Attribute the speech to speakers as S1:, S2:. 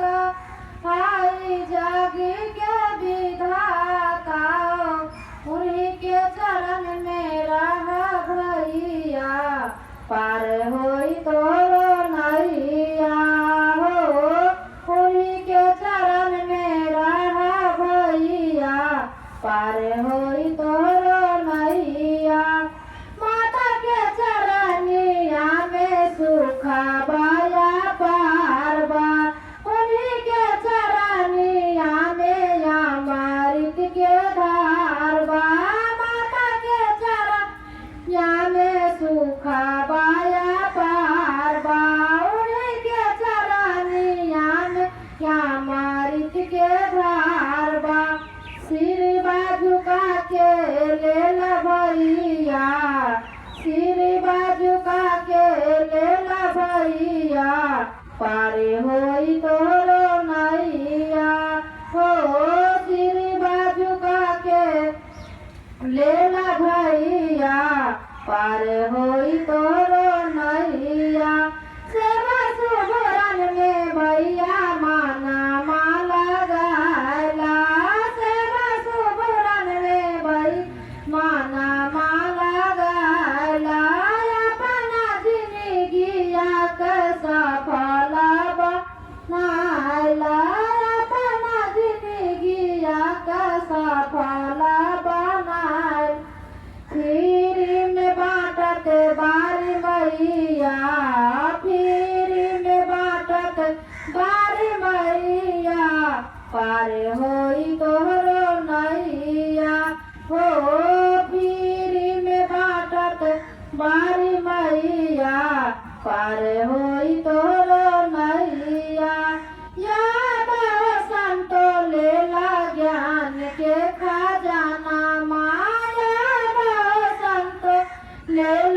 S1: का हाय जग के विधाता उन्हीं के चरण में रहा भैया पार होई तोरो नैया हो उन्हीं के चरण में रहा भैया पार होई तोरो नैया माता के चरनिया में सुखा बाया पार बा उन्हीं के चरनिया में अमृत के धार बा माता के चरनिया में सुखा बाया पार बा उन्हीं के चरनिया में अमृत के धार बा सिर बाजुका के लेला भैया सिर बाजुका के लेला भैया पारे होई तोरो नैया हो सिर बाजुका के लेला भैया पारे होई तोरो नैया सेवा सुबरन में भैया माना माला गायला सेवा सुबरन में भई माना माला गायला अपना जिंदगिया के सफल बनायला अपना जिंदगिया के सफल बनाय फिर में बाटत बारी मैया फिर में बाटत बारी मैया पार होई तोरो नैया हो फिर में बाटत बारी मैया पार होई तोरो नैया याद संतो लेला ज्ञान के खजाना माया संतो लेला